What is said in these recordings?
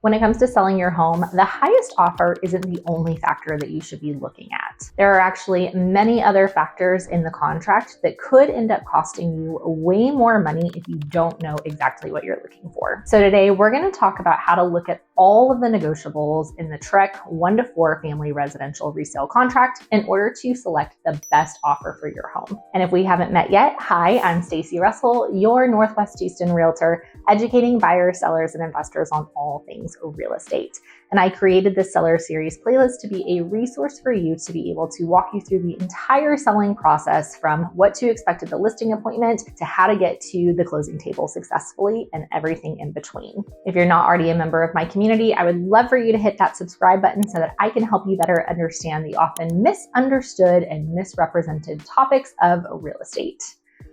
When it comes to selling your home, the highest offer isn't the only factor that you should be looking at. There are actually many other factors in the contract that could end up costing you way more money if you don't know exactly what you're looking for. So today we're going to talk about how to look at all of the negotiables in the TREC 1 to 4 family residential resale contract in order to select the best offer for your home. And if we haven't met yet, hi, I'm Stacey Russell, your Northwest Houston Realtor, educating buyers, sellers, and investors on all things real estate. And I created this seller series playlist to be a resource for you to be able to walk you through the entire selling process, from what to expect at the listing appointment to how to get to the closing table successfully and everything in between. If you're not already a member of my community, I would love for you to hit that subscribe button so that I can help you better understand the often misunderstood and misrepresented topics of real estate.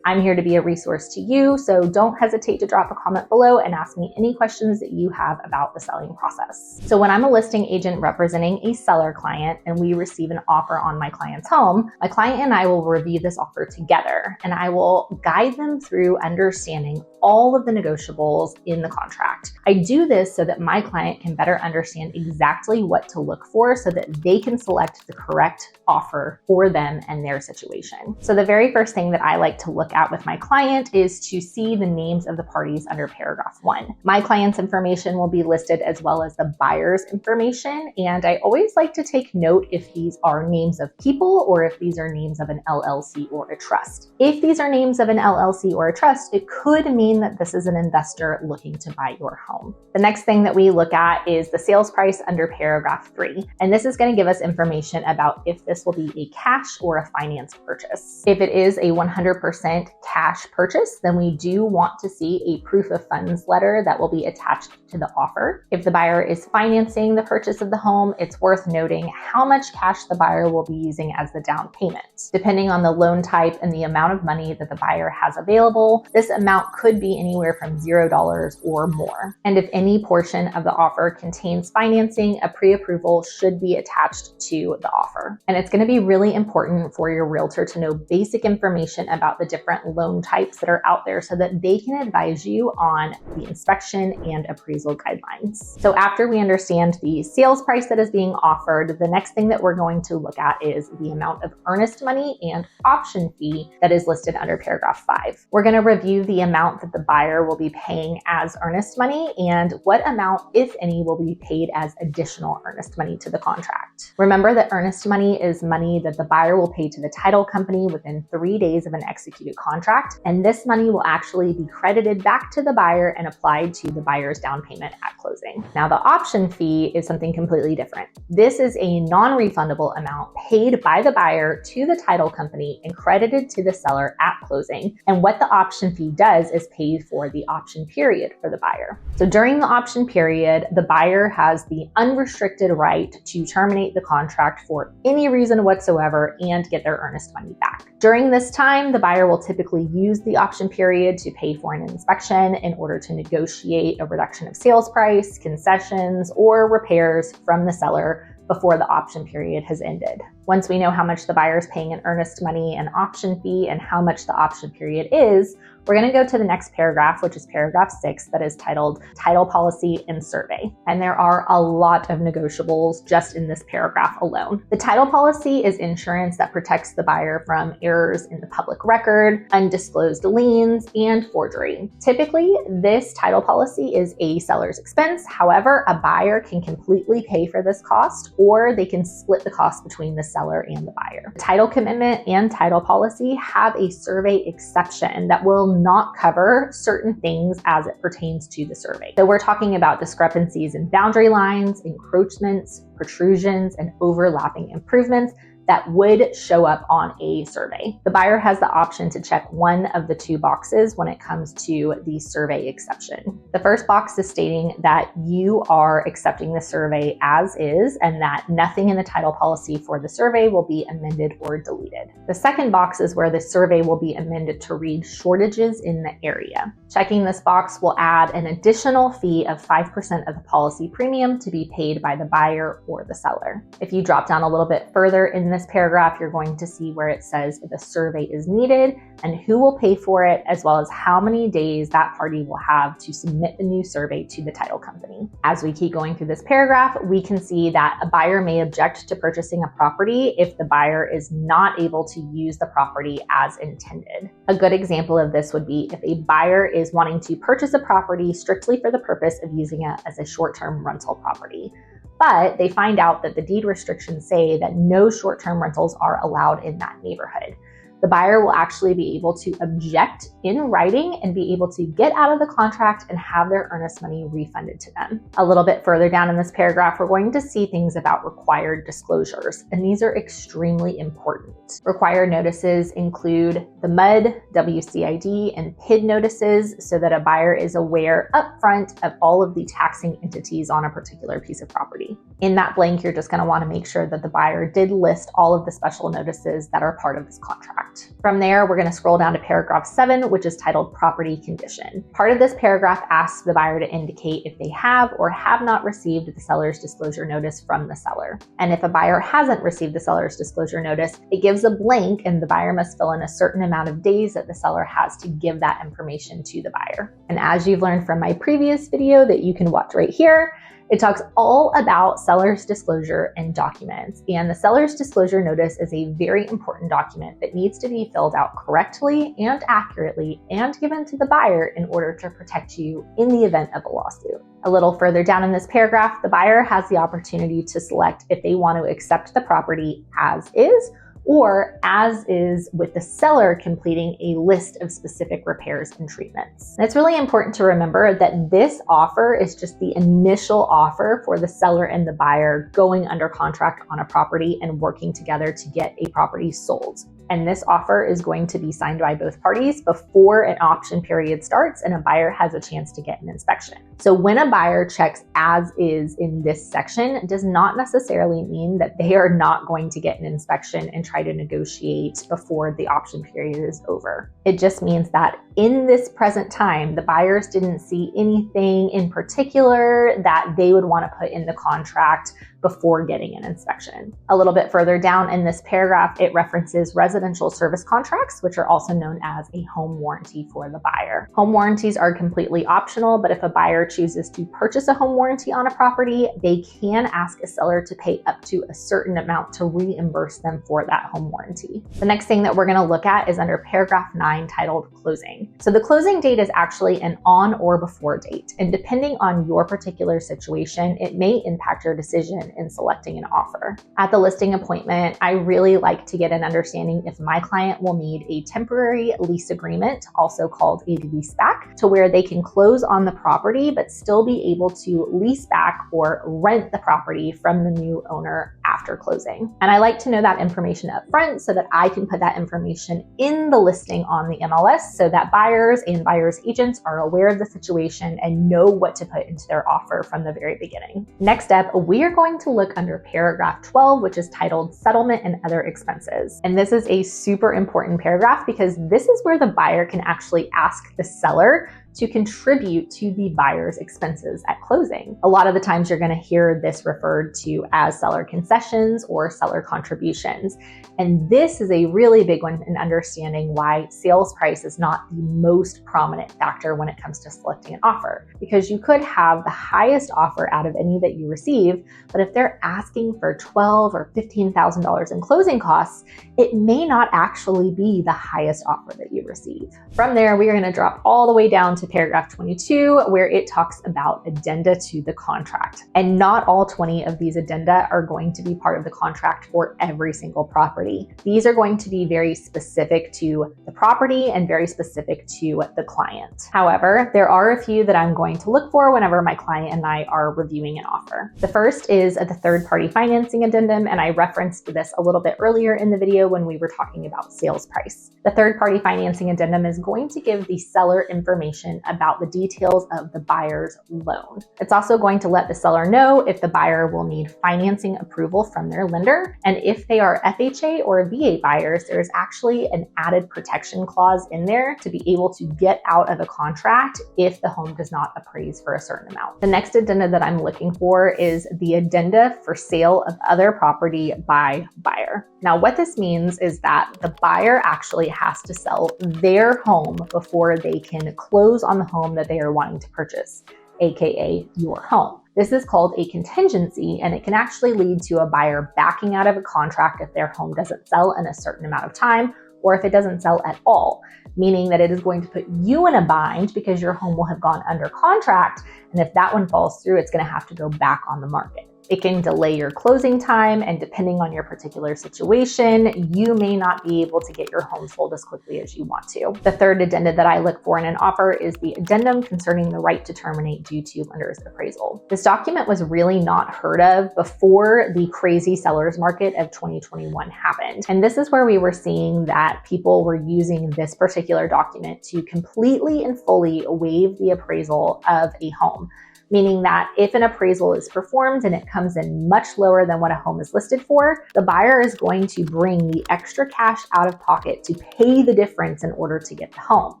I'm here to be a resource to you, so don't hesitate to drop a comment below and ask me any questions that you have about the selling process. So when I'm a listing agent representing a seller client and we receive an offer on my client's home, my client and I will review this offer together, and I will guide them through understanding all of the negotiables in the contract. I do this so that my client can better understand exactly what to look for so that they can select the correct offer for them and their situation. So the very first thing that I like to look at with my client is to see the names of the parties under paragraph 1. My client's information will be listed as well as the buyer's information, and I always like to take note if these are names of people or if these are names of an LLC or a trust. If these are names of an LLC or a trust, it could mean that this is an investor looking to buy your home. The next thing that we look at is the sales price under paragraph 3, and this is going to give us information about if this will be a cash or a finance purchase. If it is a 100% cash purchase, then we do want to see a proof of funds letter that will be attached to the offer. If the buyer is financing the purchase of the home, it's worth noting how much cash the buyer will be using as the down payment. Depending on the loan type and the amount of money that the buyer has available, this amount could be anywhere from $0 or more. And if any portion of the offer contains financing, a pre-approval should be attached to the offer. And it's going to be really important for your realtor to know basic information about the different loan types that are out there so that they can advise you on the inspection and appraisal guidelines. So after we understand the sales price that is being offered, the next thing that we're going to look at is the amount of earnest money and option fee that is listed under paragraph 5. We're going to review the amount that the buyer will be paying as earnest money and what amount, if any, will be paid as additional earnest money to the contract. Remember that earnest money is money that the buyer will pay to the title company within 3 days of an executed contract, and this money will actually be credited back to the buyer and applied to the buyer's down payment at closing. Now, the option fee is something completely different. This is a non-refundable amount paid by the buyer to the title company and credited to the seller at closing, and what the option fee does is pay for the option period for the buyer. So during the option period, the buyer has the unrestricted right to terminate the contract for any reason whatsoever and get their earnest money back. During this time, the buyer will typically use the option period to pay for an inspection in order to negotiate a reduction of sales price, concessions, or repairs from the seller before the option period has ended. Once we know how much the buyer is paying in earnest money and option fee and how much the option period is, we're going to go to the next paragraph, which is paragraph 6, that is titled Title Policy and Survey. And there are a lot of negotiables just in this paragraph alone. The title policy is insurance that protects the buyer from errors in the public record, undisclosed liens, and forgery. Typically, this title policy is a seller's expense. However, a buyer can completely pay for this cost, or they can split the cost between the seller and the buyer. The title commitment and title policy have a survey exception that will not cover certain things as it pertains to the survey. So we're talking about discrepancies in boundary lines, encroachments, protrusions, and overlapping improvements that would show up on a survey. The buyer has the option to check one of the 2 boxes when it comes to the survey exception. The first box is stating that you are accepting the survey as is and that nothing in the title policy for the survey will be amended or deleted. The second box is where the survey will be amended to read shortages in the area. Checking this box will add an additional fee of 5% of the policy premium to be paid by the buyer or the seller. If you drop down a little bit further in the this paragraph, you're going to see where it says if a survey is needed and who will pay for it, as well as how many days that party will have to submit the new survey to the title company. As we keep going through this paragraph, we can see that a buyer may object to purchasing a property if the buyer is not able to use the property as intended. A good example of this would be if a buyer is wanting to purchase a property strictly for the purpose of using it as a short-term rental property, but they find out that the deed restrictions say that no short-term rentals are allowed in that neighborhood. The buyer will actually be able to object in writing and be able to get out of the contract and have their earnest money refunded to them. A little bit further down in this paragraph, we're going to see things about required disclosures, and these are extremely important. Required notices include the MUD, WCID, and PID notices so that a buyer is aware upfront of all of the taxing entities on a particular piece of property. In that blank, you're just going to want to make sure that the buyer did list all of the special notices that are part of this contract. From there, we're going to scroll down to paragraph 7, which is titled Property Condition. Part of this paragraph asks the buyer to indicate if they have or have not received the seller's disclosure notice from the seller. And if a buyer hasn't received the seller's disclosure notice, it gives a blank and the buyer must fill in a certain amount of days that the seller has to give that information to the buyer. And as you've learned from my previous video that you can watch right here, it talks all about seller's disclosure and documents. And the seller's disclosure notice is a very important document that needs to be filled out correctly and accurately and given to the buyer in order to protect you in the event of a lawsuit. A little further down in this paragraph, the buyer has the opportunity to select if they want to accept the property as is, or as is with the seller completing a list of specific repairs and treatments. And it's really important to remember that this offer is just the initial offer for the seller and the buyer going under contract on a property and working together to get a property sold. And this offer is going to be signed by both parties before an option period starts and a buyer has a chance to get an inspection. So when a buyer checks as is in this section, does not necessarily mean that they are not going to get an inspection and try to negotiate before the option period is over. It just means that in this present time, the buyers didn't see anything in particular that they would want to put in the contract before getting an inspection. A little bit further down in this paragraph, it references residential service contracts, which are also known as a home warranty for the buyer. Home warranties are completely optional, but if a buyer chooses to purchase a home warranty on a property, they can ask a seller to pay up to a certain amount to reimburse them for that home warranty. The next thing that we're going to look at is under paragraph 9 titled closing. So the closing date is actually an on or before date, and depending on your particular situation, it may impact your decision in selecting an offer. At the listing appointment, I really like to get an understanding if my client will need a temporary lease agreement, also called a lease back, to where they can close on the property but still be able to lease back or rent the property from the new owner after closing. And I like to know that information up front so that I can put that information in the listing on the MLS so that buyers and buyers agents are aware of the situation and know what to put into their offer from the very beginning. Next up, we are going to look under paragraph 12, which is titled Settlement and Other Expenses. And this is a super important paragraph because this is where the buyer can actually ask the seller to contribute to the buyer's expenses at closing. A lot of the times you're going to hear this referred to as seller concessions or seller contributions. And this is a really big one in understanding why sales price is not the most prominent factor when it comes to selecting an offer. Because you could have the highest offer out of any that you receive, but if they're asking for $12,000 or $15,000 in closing costs, it may not actually be the highest offer that you receive. From there, we are going to drop all the way down to paragraph 22, where it talks about addenda to the contract. And not all 20 of these addenda are going to be part of the contract for every single property. These are going to be very specific to the property and very specific to the client. However, there are a few that I'm going to look for whenever my client and I are reviewing an offer. The first is the third-party financing addendum, and I referenced this a little bit earlier in the video when we were talking about sales price. The third-party financing addendum is going to give the seller information information about the details of the buyer's loan. It's also going to let the seller know if the buyer will need financing approval from their lender. And if they are FHA or VA buyers, there's actually an added protection clause in there to be able to get out of a contract if the home does not appraise for a certain amount. The next addenda that I'm looking for is the addenda for sale of other property by buyer. Now, what this means is that the buyer actually has to sell their home before they can close on the home that they are wanting to purchase, aka your home. This is called a contingency, and it can actually lead to a buyer backing out of a contract if their home doesn't sell in a certain amount of time, or if it doesn't sell at all, meaning that it is going to put you in a bind because your home will have gone under contract, and if that one falls through, it's going to have to go back on the market. It can delay your closing time, and depending on your particular situation, you may not be able to get your home sold as quickly as you want to. The third addenda that I look for in an offer is the addendum concerning the right to terminate due to lender's appraisal. This document was really not heard of before the crazy seller's market of 2021 happened. And this is where we were seeing that people were using this particular document to completely and fully waive the appraisal of a home. Meaning that if an appraisal is performed and it comes in much lower than what a home is listed for, the buyer is going to bring the extra cash out of pocket to pay the difference in order to get the home.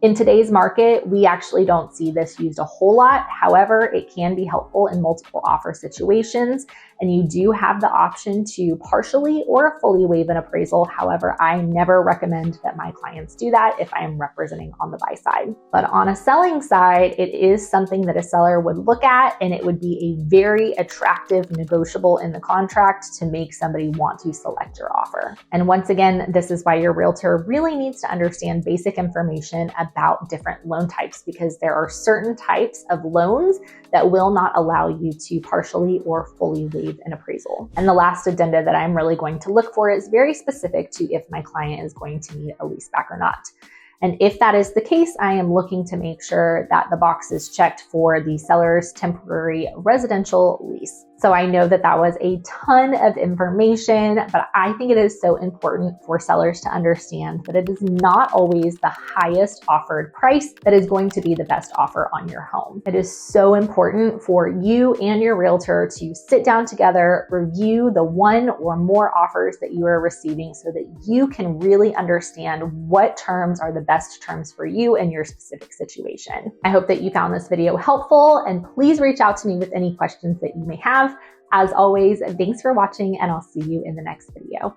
In today's market, we actually don't see this used a whole lot. However, it can be helpful in multiple offer situations, and you do have the option to partially or fully waive an appraisal. However, I never recommend that my clients do that if I am representing on the buy side. But on a selling side, it is something that a seller would look at, and it would be a very attractive negotiable in the contract to make somebody want to select your offer. And once again, this is why your realtor really needs to understand basic information about different loan types, because there are certain types of loans that will not allow you to partially or fully waive an appraisal. And the last addenda that I'm really going to look for is very specific to if my client is going to need a lease back or not. And if that is the case, I am looking to make sure that the box is checked for the seller's temporary residential lease. So I know that that was a ton of information, but I think it is so important for sellers to understand that it is not always the highest offered price that is going to be the best offer on your home. It is so important for you and your realtor to sit down together, review the one or more offers that you are receiving so that you can really understand what terms are the best terms for you and your specific situation. I hope that you found this video helpful, and please reach out to me with any questions that you may have. As always, thanks for watching, and I'll see you in the next video.